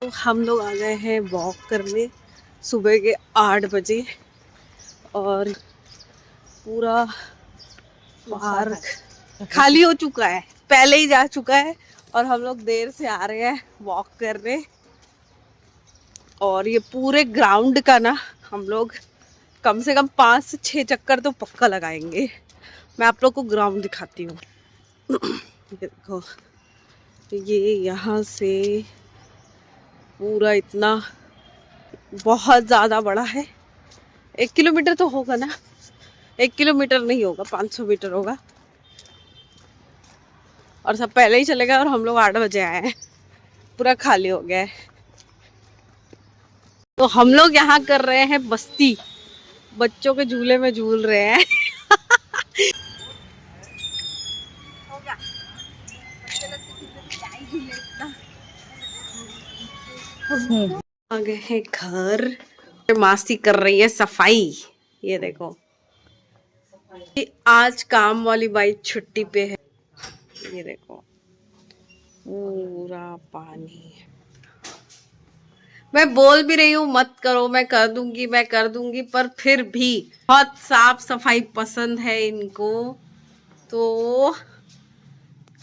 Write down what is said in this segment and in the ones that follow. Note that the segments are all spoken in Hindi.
तो हम लोग आ गए हैं वॉक करने सुबह के 8 बजे और पूरा पार्क खाली हो चुका है, पहले ही जा चुका है और हम लोग देर से आ रहे हैं वॉक करने। और ये पूरे ग्राउंड का ना हम लोग कम से कम 5 से 6 चक्कर तो पक्का लगाएंगे। मैं आप लोग को ग्राउंड दिखाती हूँ। ये देखो, ये यहाँ से पूरा इतना बहुत ज़्यादा बड़ा है। 1 किलोमीटर तो होगा ना, 1 किलोमीटर नहीं होगा, 500 मीटर होगा। और सब पहले ही चले गए और हम लोग 8 बजे आए हैं, पूरा खाली हो गया है। तो हम लोग यहाँ कर रहे हैं मस्ती, बच्चों के झूले में झूल रहे हैं। आ गए हैं घर, मस्ती कर रही है सफाई। ये देखो, आज काम वाली बाई छुट्टी पे है। ये देखो पूरा पानी। मैं बोल भी रही हूँ मत करो, मैं कर दूंगी मैं कर दूंगी, पर फिर भी बहुत साफ सफाई पसंद है इनको तो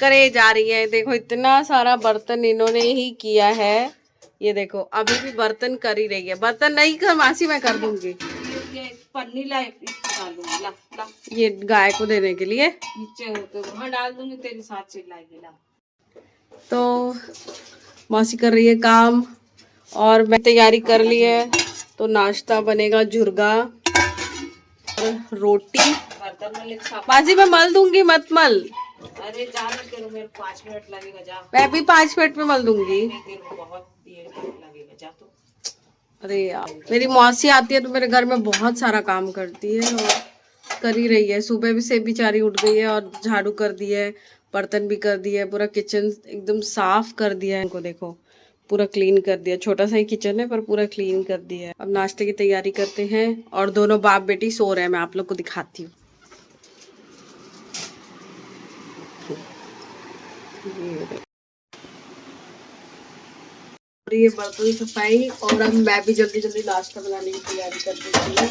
करे जा रही है। देखो इतना सारा बर्तन इन्होंने ही किया है। ये देखो अभी भी बर्तन कर ही रही है। बर्तन नहीं कर मासी, मैं कर दूंगी। पन्नी ला डाल दूंगी, ला ला। ये गाय को देने के लिए नीचे होते वहाँ डाल दूंगी, तेरे साथ चिल्लाएगी। ला तो मौसी कर रही है काम और मैं तैयारी कर ली है। तो नाश्ता बनेगा झुर्गा और रोटी। बर्तन में लिखा बाजी मैं मल दूंगी, मत मल। अरे जाने तेरे मेरे 5 मिनट लगेगा, जा। मैं भी 5 मिनट में मल दूंगी। तेरे को बहुत देर लगेगा, जा तो। अरे यार, मेरी मौसी आती है तो मेरे घर में बहुत सारा काम करती है और कर ही रही है। सुबह भी से बेचारी उठ गई है और झाड़ू कर दी है, बर्तन भी कर दिया है, पूरा किचन एकदम साफ कर दिया है। इनको देखो पूरा क्लीन कर दिया। छोटा सा ही किचन है पर पूरा क्लीन कर दिया है। अब नाश्ते की तैयारी करते हैं और दोनों बाप बेटी सो रहे हैं। मैं आप लोग को दिखाती हूँ। ये बर्तन सफाई और अब मैं भी जल्दी जल्दी नाश्ता बनाने की तैयारी कर देती हूँ।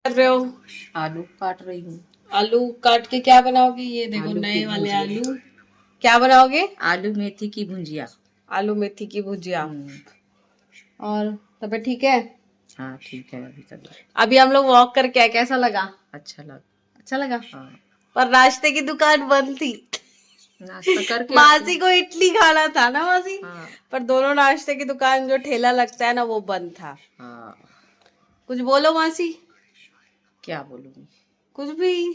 कर रहे हो? आलू काट रही हूँ। आलू काट के क्या बनाओगे? ये देखो नए वाले आलू। क्या बनाओगे? आलू मेथी की भुजिया। आलू मेथी की भुजिया। और तबीयत ठीक है? हाँ ठीक है, अभी तक अभी हम लोग वॉक करके आए, कैसा लगा? अच्छा लगा। अच्छा लगा? हाँ। पर नाश्ते की दुकान बंद थी। नाश्ता करके मासी को इडली खाना था ना मासी। हाँ। पर दोनों नाश्ते की दुकान जो ठेला लगता है ना वो बंद था। हाँ। कुछ बोलो मासी। क्या बोलूंगी? कुछ भी।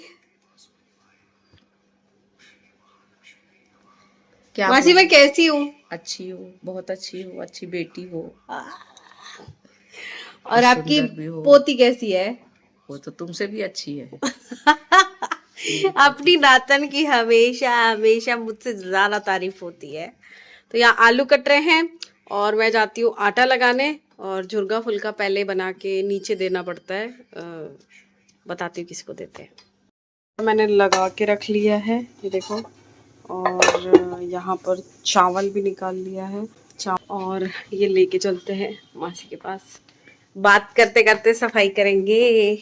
क्या मासी मैं कैसी हूँ? अच्छी हो, बहुत अच्छी हो, अच्छी बेटी हो। और आपकी पोती कैसी है? वो तो तुमसे भी अच्छी है। अपनी नातन की हमेशा हमेशा मुझसे ज्यादा तारीफ होती है। तो यहाँ आलू कट रहे हैं और मैं जाती हूँ आटा लगाने। और झुर्गा फुल्का पहले बना के नीचे देना पड़ता है। बताती हूँ किसको देते हैं। मैंने लगा के रख लिया है, ये देखो। और यहाँ पर चावल भी निकाल लिया है। और ये लेके चलते हैं मासी के पास। बात करते करते सफाई करेंगे।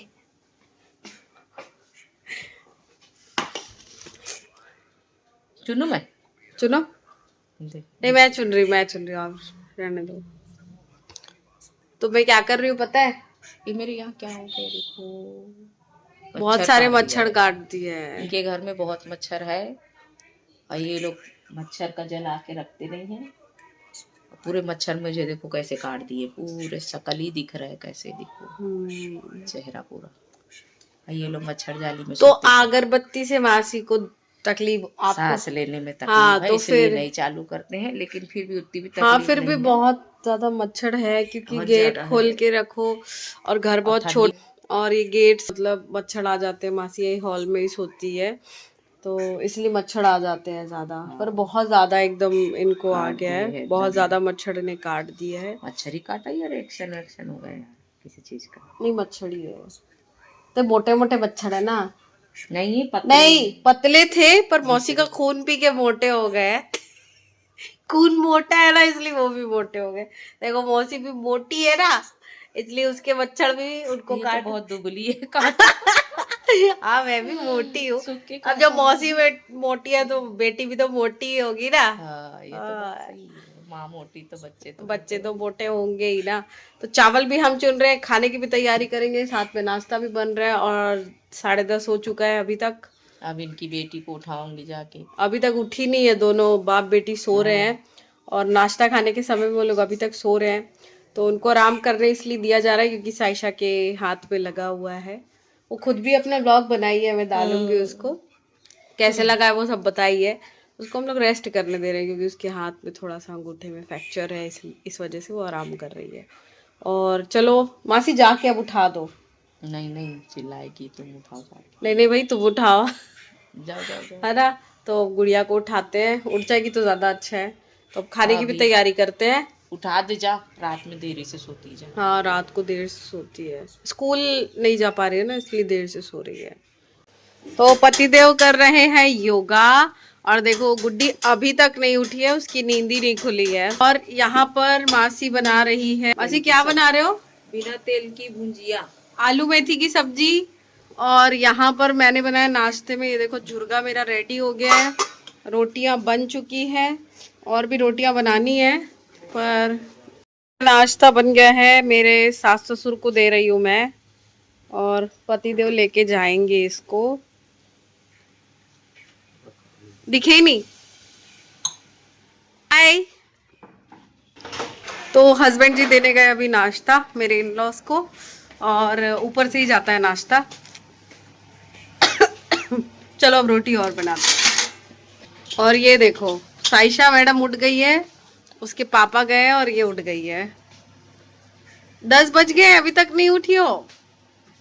चुनो मैं? चुनो? नहीं मैं चुन रही हूँ, आप रहने दो। तो मैं क्या कर रही हूँ पता है? ये मेरे यहाँ क्या हो गया देखो, बहुत सारे मच्छर काट दिए हैं। इनके घर में बहुत मच्छर है और ये लोग मच्छर का जला के रखते नहीं है। पूरे मच्छर मुझे देखो कैसे काट दिए, पूरे शकल ही दिख रहा है, कैसे देखो चेहरा पूरा। ये लोग मच्छर जाली में तो अगरबत्ती से मासी को तकलीफ, आपको सांस लेने में तकलीफ हाँ, है, तो इसलिए फिर नहीं चालू करते हैं, लेकिन फिर भी उतनी भी तकलीफ हाँ फिर भी नहीं बहुत ज्यादा मच्छर है क्योंकि गेट खोल के रखो और घर बहुत छोटा और ये गेट मतलब मच्छर आ जाते हैं। मासी यही हॉल में ही सोती है तो इसलिए मच्छर आ जाते हैं ज्यादा। पर बहुत ज्यादा एकदम इनको आ काट गया दिए है, है बहुत एकदम। ज्यादा मच्छर ने काट दिया है। मच्छर ही काटा या रिएक्शन वैक्शन हो गया यार किसी चीज का? नहीं मच्छर ही है, तो मोटे मोटे मच्छर है ना। नहीं पतले। नहीं पतले थे पर मौसी का खून पी के मोटे हो गए। खून मोटा है ना इसलिए वो भी मोटे हो गए। देखो मौसी भी मोटी है ना, इसलिए उसके मच्छर भी उनको ये तो काट। बहुत दुबली है काटा। हाँ मैं भी मोटी हूँ। सूख के अब जब काटा। मौसी मोटी है तो बेटी भी तो मोटी ही होगी ना। हाँ ये तो बात सही है, माँ मोटी तो बच्चे तो बच्चे मोटे तो होंगे। मोटे होंगे ही ना। तो चावल भी हम चुन रहे हैं, खाने की भी तैयारी करेंगे, साथ में नाश्ता भी बन रहा है। और 10:30 हो चुका है अभी तक। अब इनकी बेटी को उठाऊंगी जाके। अभी तक उठी नहीं है, दोनों बाप बेटी सो रहे हैं। और नाश्ता खाने के समय में वो लोग अभी तक सो रहे हैं। तो उनको आराम करने इसलिए दिया जा रहा है क्योंकि साइशा के हाथ पे लगा हुआ है। वो खुद भी अपना ब्लॉग बनाई है, मैं डालूंगी उसको। कैसे लगा है वो सब बताइए। उसको हम लोग रेस्ट करने दे रहे हैं क्योंकि उसके हाथ में थोड़ा सा अंगूठे में फ्रैक्चर है, इस वजह से वो आराम कर रही है। और चलो मासी जाके अब उठा दो। नहीं नहीं चिल्लाएगी, तुम उठाओ जाके। नहीं नहीं भाई तुम उठाओ। जाओ जाओ जाओ। है ना। तो गुड़िया को उठाते हैं, उठ जाएगी तो ज्यादा अच्छा है। तो अब खाने की भी अभी तैयारी करते हैं। उठा दे जा, रात में देरी से सोती जा। हाँ रात को देर से सोती है, स्कूल नहीं जा पा रही है ना इसलिए देर से सो रही है। तो पतिदेव कर रहे हैं योगा। और देखो गुड्डी अभी तक नहीं उठी है, उसकी नींद ही नहीं खुली है। और यहाँ पर मासी बना रही है। मासी क्या बना रहे हो? बिना तेल की भुंजिया। आलू मेथी की सब्जी। और यहाँ पर मैंने बनाया नाश्ते में, ये देखो झुर्गा मेरा रेडी हो गया है। रोटियां बन चुकी हैं और भी रोटियां बनानी है। पर नाश्ता बन गया है, मेरे सास ससुर को दे रही हूँ मैं। और पतिदेव लेके जाएंगे इसको। दिखे ही नहीं। हाय। तो हस्बैंड जी देने गए अभी नाश्ता मेरे इन लॉज को। और ऊपर से ही जाता है नाश्ता। चलो अब रोटी और बनाते हैं। और ये देखो साइशा मैडम उठ गई है, उसके पापा गए और ये उठ गई है। 10 बज गए अभी तक नहीं उठी हो,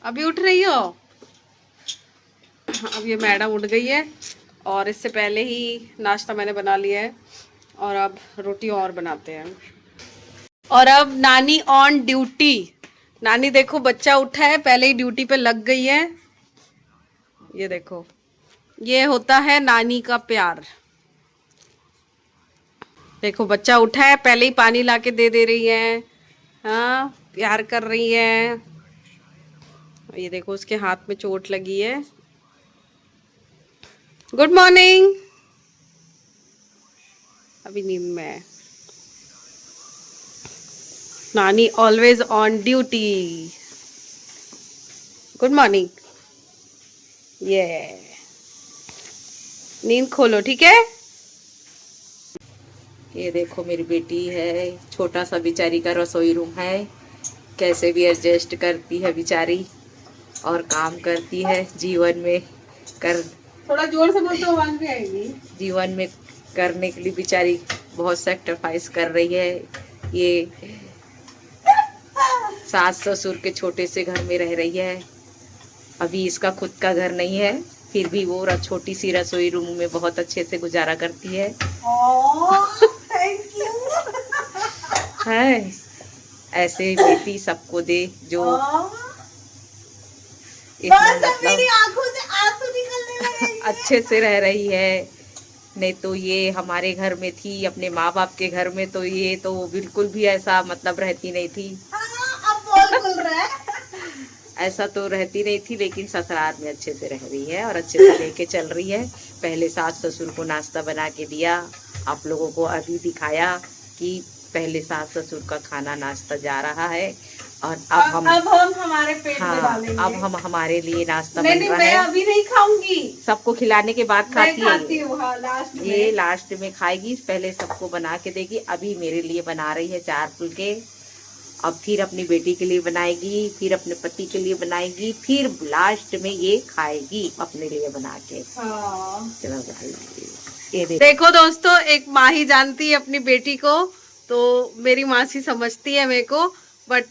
अभी उठ रही हो। अब ये मैडम उठ गई है और इससे पहले ही नाश्ता मैंने बना लिया है। और अब रोटी और बनाते हैं। और अब नानी ऑन ड्यूटी। नानी देखो बच्चा उठा है, पहले ही ड्यूटी पे लग गई है। ये देखो ये होता है नानी का प्यार। देखो बच्चा उठा है, पहले ही पानी लाके दे रही है। हाँ प्यार कर रही है। ये देखो उसके हाथ में चोट लगी है। Good morning. अभी नींद में है। नानी always on duty. Good morning. ये नींद खोलो ठीक है। ये देखो मेरी बेटी है, छोटा सा बेचारी का रसोई रूम है, कैसे भी एडजस्ट करती है बेचारी और काम करती है जीवन में कर थोड़ा जोर से बोल तो आवाज भी आएगी। जीवन में करने के लिए बेचारी बहुत सेक्रीफाइस कर रही है। ये सास ससुर के छोटे से घर में रह रही है, अभी इसका खुद का घर नहीं है, फिर भी वो छोटी सी रसोई रूम में बहुत अच्छे से गुजारा करती है। है ऐसे बेटी सबको दे जो मतलब आंखों से आंसू निकलने लगे। अच्छे से रह रही है। नहीं तो ये हमारे घर में थी, अपने माँ बाप के घर में, तो ये तो बिल्कुल भी ऐसा मतलब रहती नहीं थी। अब बोल खुल रहा है। ऐसा तो रहती नहीं थी, लेकिन ससुराल में अच्छे से रह रही है और अच्छे से लेके चल रही है। पहले सास ससुर को नाश्ता बना के दिया, आप लोगों को अभी दिखाया कि पहले सास ससुर का खाना नाश्ता जा रहा है। और अब हम हमारे पेट में हाँ डालेंगे। अब हम हमारे लिए नाश्ता नहीं, बन नहीं, रहा मैं है। अभी नहीं खाऊंगी। सबको खिलाने के बाद खाती मैं खाती है हूँ, हाँ, लास्ट में। ये लास्ट में खाएगी, पहले सबको बना के देगी। अभी मेरे लिए बना रही है 4 फुलके, अब फिर अपनी बेटी के लिए बनाएगी, फिर अपने पति के लिए बनाएगी, फिर लास्ट में ये खाएगी अपने लिए बना के। हाँ। चलो भाई ये देखो दोस्तों, एक माँ ही जानती है अपनी बेटी को। तो मेरी मासी समझती है मेरे को। बट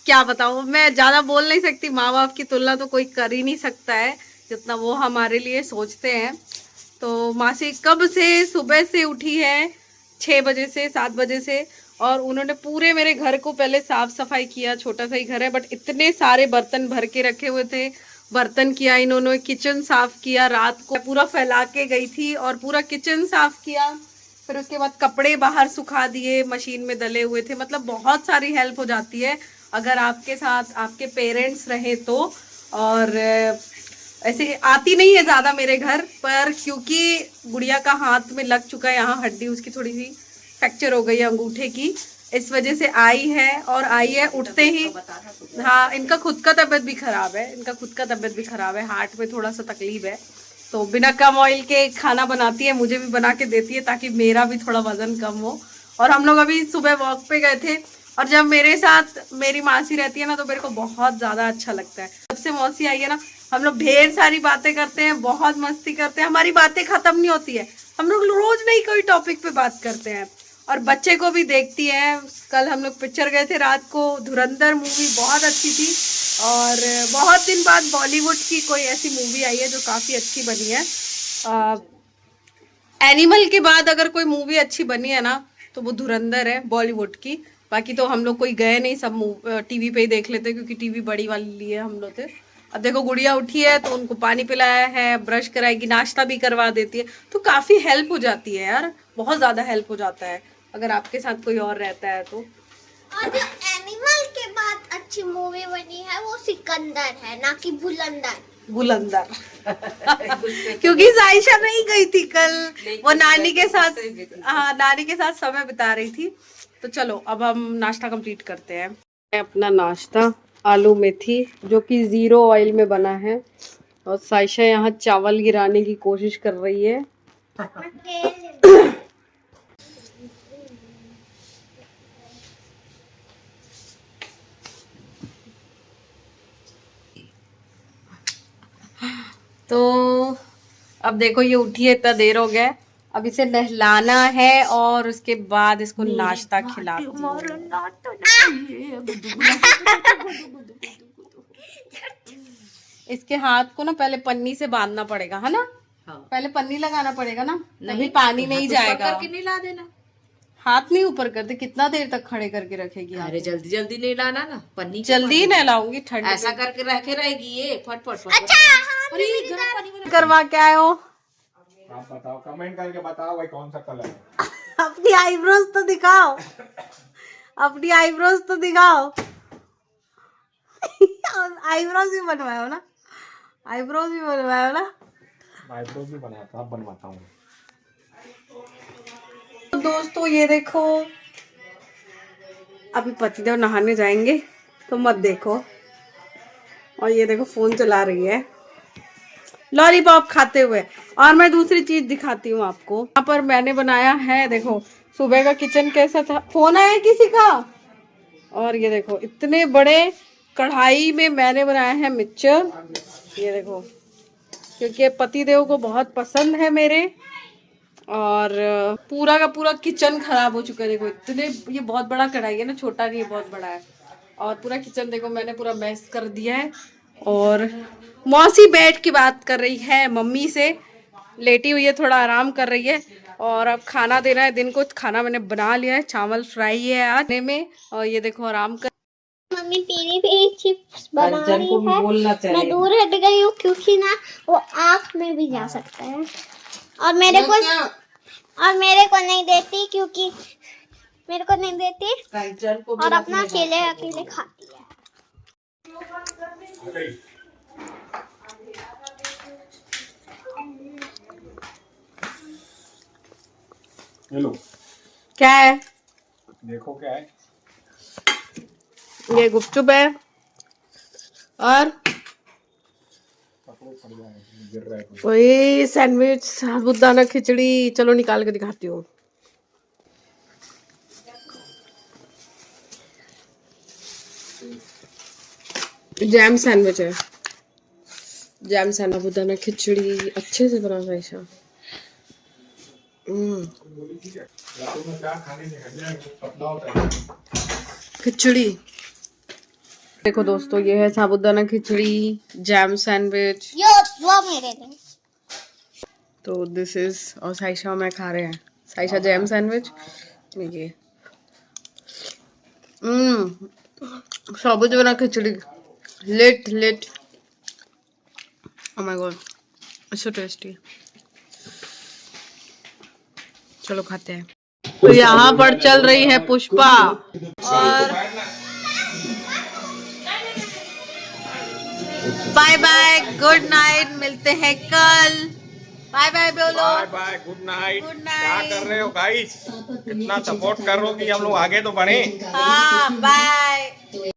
क्या बताऊँ, मैं ज्यादा बोल नहीं सकती, माँ बाप की तुलना तो कोई कर ही नहीं सकता है। कितना वो हमारे लिए सोचते हैं। तो मासी कब से सुबह से उठी है 6 बजे से 7 बजे से, और उन्होंने पूरे मेरे घर को पहले साफ सफाई किया। छोटा सा ही घर है बट इतने सारे बर्तन भर के रखे हुए थे, बर्तन किया इन्होंने, किचन साफ किया, रात को पूरा फैला के गई थी और पूरा किचन साफ किया। फिर उसके बाद कपड़े बाहर सुखा दिए, मशीन में डले हुए थे। मतलब बहुत सारी हेल्प हो जाती है अगर आपके साथ आपके पेरेंट्स रहे तो। और ऐसे आती नहीं है ज्यादा मेरे घर पर, क्योंकि गुड़िया का हाथ में लग चुका है, यहाँ हड्डी उसकी थोड़ी सी फ्रैक्चर हो गई है अंगूठे की, इस वजह से आई है। और आई है उठते ही, हाँ इनका खुद का तबीयत भी खराब है, इनका खुद का तबीयत भी खराब है, हार्ट में थोड़ा सा तकलीफ है। तो बिना कम ऑयल के खाना बनाती है, मुझे भी बना के देती है ताकि मेरा भी थोड़ा वजन कम हो। और हम लोग अभी सुबह वॉक पे गए थे, और जब मेरे साथ मेरी मासी रहती है ना तो मेरे को बहुत ज्यादा अच्छा लगता है। जब से मौसी आई है ना हम लोग ढेर सारी बातें करते हैं, बहुत मस्ती करते हैं, हमारी बातें खत्म नहीं होती है, हम लोग रोज नई कोई टॉपिक पे बात करते हैं। और बच्चे को भी देखती है। कल हम लोग पिक्चर गए थे रात को, धुरंधर मूवी बहुत अच्छी थी। और बहुत दिन बाद बॉलीवुड की कोई ऐसी मूवी आई है जो काफी अच्छी बनी है। एनिमल के बाद अगर कोई मूवी अच्छी बनी है ना तो वो धुरंधर है बॉलीवुड की। बाकी तो हम लोग कोई गए नहीं, सब टीवी पे ही देख लेते क्योंकि टीवी बड़ी वाली लिए हम लोग थे। अब देखो गुड़िया उठी है तो उनको पानी पिलाया है, ब्रश कराएगी, नाश्ता भी करवा देती है, तो काफी हेल्प हो जाती है यार, बहुत ज्यादा हेल्प हो जाता है अगर आपके साथ कोई और रहता है तो। और जो एनिमल के बाद अच्छी मूवी बनी है वो सिकंदर है, ना कि बुलंदर। बुलंदर क्योंकि जायशा नहीं गई थी कल, वो नानी के साथ, हाँ नानी के साथ समय बिता रही थी। तो चलो अब हम नाश्ता कंप्लीट करते हैं। अपना नाश्ता आलू मेथी जो कि 0 ऑयल में बना है, और सायशा यहाँ चावल गिराने की कोशिश कर रही है। तो अब देखो ये उठी है, इतना देर हो गया, अब इसे नहलाना है और उसके बाद इसको नाश्ता खिलाती हूँ। इसके हाथ को ना पहले पन्नी से बांधना पड़ेगा, है ना? हाँ। पहले पन्नी लगाना पड़ेगा ना, नहीं पानी नहीं जाएगा। करके नहीं ला देना, हाथ नहीं ऊपर करते, कितना देर तक खड़े करके रखेगी? अरे जल्दी जल्दी नहीं लाना ना, पन्नी जल्दी ही नहलाऊंगी, ठंड ऐसा करके रखे रहेगी ये फट फट फट। अच्छा अरे गर्म पानी में करवा के आए हो? आप बताओ, कमेंट करके बताओ भाई कौन सा कलर है। अपनी आईब्रोज तो दिखाओ, अपनी आईब्रोज तो दिखाओ। आईब्रोज भी बनवाओ ना, आईब्रोज भी बनवाओ ना। आईब्रोज भी बनाता, अब बनवाता हूँ। तो दोस्तों ये देखो, अभी पतिदेव नहाने जाएंगे तो मत देखो। और ये देखो फोन चला रही है लॉलीपॉप खाते हुए। और मैं दूसरी चीज दिखाती हूँ आपको, यहाँ पर मैंने बनाया है, देखो सुबह का किचन कैसा था। फोन आया किसी का? और ये देखो इतने बड़े कढ़ाई में मैंने बनाया है मिक्सचर, ये देखो, क्योंकि पतिदेव को बहुत पसंद है मेरे। और पूरा का पूरा किचन खराब हो चुका है, देखो इतने, ये बहुत बड़ा कढ़ाई है ना, छोटा नहीं है, बहुत बड़ा है। और पूरा किचन देखो मैंने पूरा मैस कर दिया है। और मौसी बैठ के बात कर रही है मम्मी से, लेटी हुई है, थोड़ा आराम कर रही है। और अब खाना देना है, दिन को खाना मैंने बना लिया है, चावल फ्राई है आज में। और ये देखो आराम कर, मम्मी पीली भी चिप्स बना रही है। मैं दूर हट गई हूँ क्योंकि ना वो आँख में भी जा सकता है, और मेरे को नहीं देती, क्योंकि मेरे को नहीं देती और अपना अकेले अकेले खाती है। हेलो, क्या है? देखो क्या है, ये गुपचुप है और गिर रहा है कुछ। वही सैंडविच, साबूदाना खिचड़ी। चलो निकाल के दिखाती हूँ। जैम सैंडविच है, जैम सैंडविच, साबूदाना खिचड़ी अच्छे से बना था ऐसा। खिचड़ी देखो दोस्तों, ये है साबूदाना खिचड़ी, जैम सैंडविच, वो मेरे लिए। तो दिस इज, और साइशा और मैं खा रहे हैं साइशा जैम सैंडविच। ये साबुत बना खिचड़ी, लेट लेट, oh my God so tasty. चलो खाते हैं। तो यहाँ पर चल रही है पुष्पा, और बाय बाय, गुड नाइट, मिलते हैं कल। बाय बाय बोलो। Bye bye, good night. Good क्या night. कर रहे हो गाइस? इतना सपोर्ट कर रहे हो कि हम लोग आगे तो बढ़े। हाँ बाय।